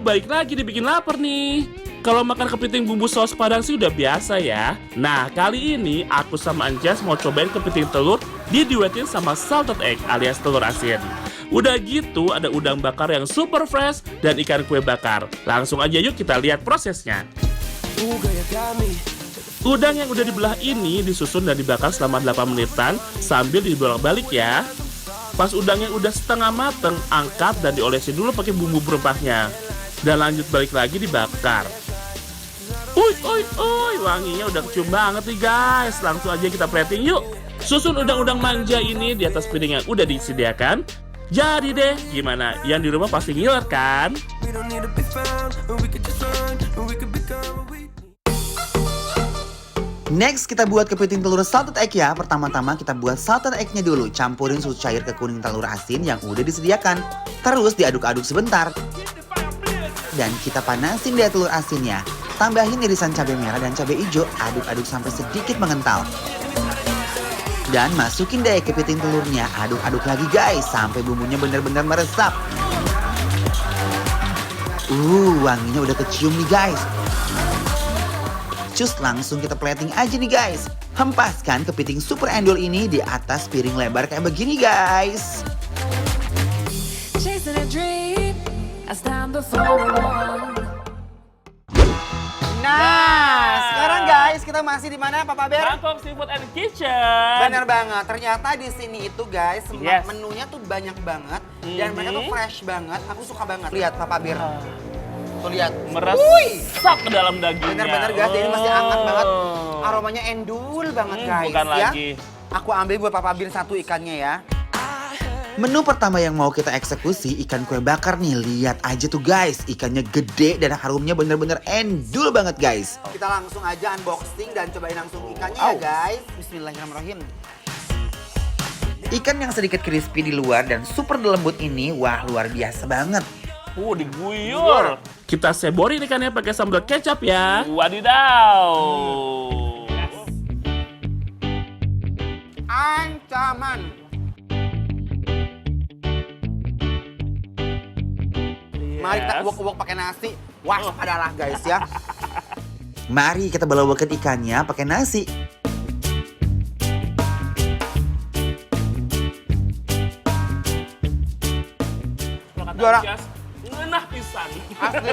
balik lagi dibikin lapar nih. Kalau makan kepiting bumbu saus padang sih udah biasa ya. Nah, kali ini aku sama Anjas mau cobain kepiting telur diduetin sama salted egg alias telur asin. Udah gitu ada udang bakar yang super fresh dan ikan kue bakar. Langsung aja yuk kita lihat prosesnya. Udang yang udah dibelah ini disusun dan dibakar selama 8 menitan sambil dibolak-balik ya. Pas udangnya udah setengah mateng, angkat dan diolesi dulu pakai bumbu berempahnya. Dan lanjut balik lagi dibakar. Uy, wanginya udah kecium banget nih guys. Langsung aja kita plating yuk. Susun udang-udang manja ini di atas piring yang udah disediakan. Jadi deh, gimana? Yang di rumah pasti ngiler kan? Next kita buat kepiting telur salted egg ya. Pertama-tama kita buat salted egg-nya dulu. Campurin susu cair ke kuning telur asin yang udah disediakan. Terus diaduk-aduk sebentar. Dan kita panasin deh telur asinnya. Tambahin irisan cabai merah dan cabai hijau. Aduk-aduk sampai sedikit mengental. Dan masukin deh kepiting telurnya. Aduk-aduk lagi guys sampai bumbunya benar-benar meresap. Wanginya udah kecium nih guys. Cus langsung kita plating aja nih guys. Hempaskan kepiting super endul ini di atas piring lebar kayak begini guys. Nah, sekarang guys kita masih di mana Papa Bear? Bangkok Seafood and Kitchen. Bener banget. Ternyata di sini itu guys, Yes. menunya tuh banyak banget dan mereka tuh fresh banget. Aku suka banget. Lihat Papa Bear. Tuh lihat. Meresap ke dalam dagingnya. Bener-bener guys, jadi masih hangat banget. Aromanya endul banget guys bukan ya. lagi. Aku ambil buat Papa Bear satu ikannya ya. Menu pertama yang mau kita eksekusi ikan kue bakar nih. Lihat aja tuh guys, ikannya gede dan harumnya bener-bener endul banget guys. Kita langsung aja unboxing dan cobain langsung ikannya ya guys. Bismillahirrahmanirrahim. Ikan yang sedikit crispy di luar dan super lembut ini, wah luar biasa banget. Diguyur. Kita seborin ikannya pakai sambal kecap ya. Wadidaw. Ancaman. Mari kita uwak-uwak pakai nasi. Wah, adalah guys ya. Mari kita balawakan ikannya pakai nasi. Juara. Ngenah pisan. Asli.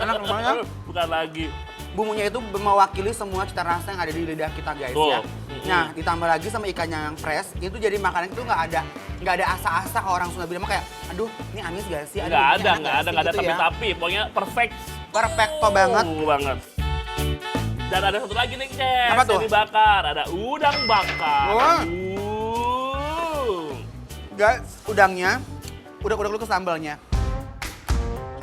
Enak banget. Bukan lagi. Bumbunya itu mewakili semua cita rasa yang ada di lidah kita guys ya. Nah, ditambah lagi sama ikannya yang fresh, itu jadi makanan itu nggak ada asa-asa kalau orang Sunda bilang kayak, aduh, ini amis gak sih? Nggak ada gitu ya. tapi-tapi. Pokoknya perfect. Perfecto banget. Banget. Dan ada satu lagi nih, Ces. Apa tuh? Yang dibakar. Ada udang bakar. Guys, udangnya, udah dulu ke sambalnya.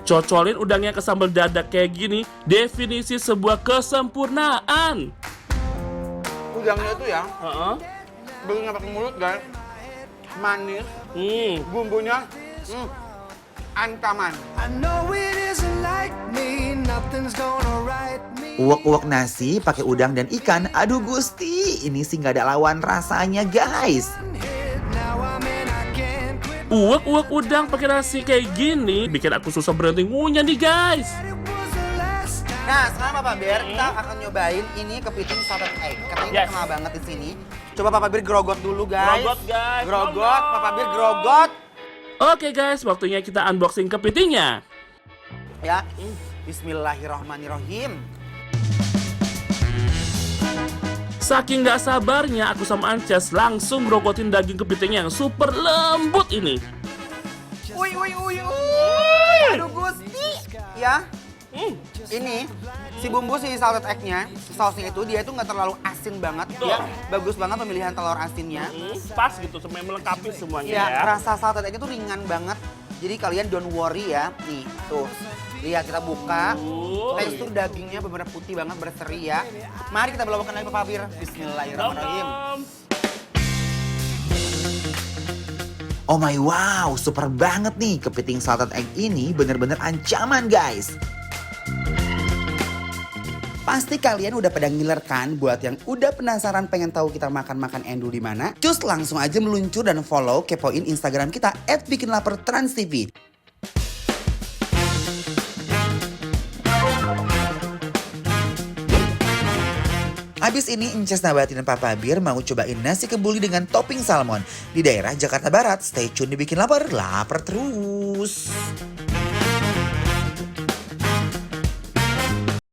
Cocolin udangnya ke sambal dadak kayak gini, definisi sebuah kesempurnaan. Udangnya itu ya, belum nyampe ke mulut guys. Manis, bumbunya, ancaman. Uwak-uwak nasi pakai udang dan ikan, aduh gusti, ini sih nggak ada lawan rasanya guys. Uwak-uwak udang pakai nasi kayak gini bikin aku susah berhenti ngunyah nih guys. Nah, sekarang Papa Bear kita akan nyobain ini kepiting salted egg. Karena ini terkenal banget di sini. Coba Papa Bear grogot dulu guys. Grogot guys. Grogot, Papa Bear grogot. Oke guys, waktunya kita unboxing kepitingnya. Ya, Bismillahirrahmanirrahim. Saking gak sabarnya aku sama Ances langsung grogotin daging kepiting yang super lembut ini. Uy. Aduh gusti. Ya. Ini si bumbu si salted egg-nya, sausnya itu dia itu nggak terlalu asin banget. Dia bagus banget pemilihan telur asinnya. Pas gitu, semuanya melengkapi semuanya Ya, ya. rasa salted egg-nya tuh ringan banget. Jadi kalian don't worry ya. Nih, tuh. Lihat kita buka. Tekstur dagingnya benar-benar putih banget, berseri ya. Mari kita belawakan lagi Papa Bear. Bismillahirrahmanirrahim. Oh my wow, super banget nih. Kepiting salted egg ini bener-bener ancaman guys. Pasti kalian udah pada ngiler kan? Buat yang udah penasaran pengen tahu kita makan-makan endul di mana? Cus langsung aja meluncur dan follow kepoin Instagram kita @bikinlapertransTV. Abis ini Encas Nabati dan Papa Bir mau cobain nasi kebuli dengan topping salmon di daerah Jakarta Barat. Stay tune dibikin lapar terus.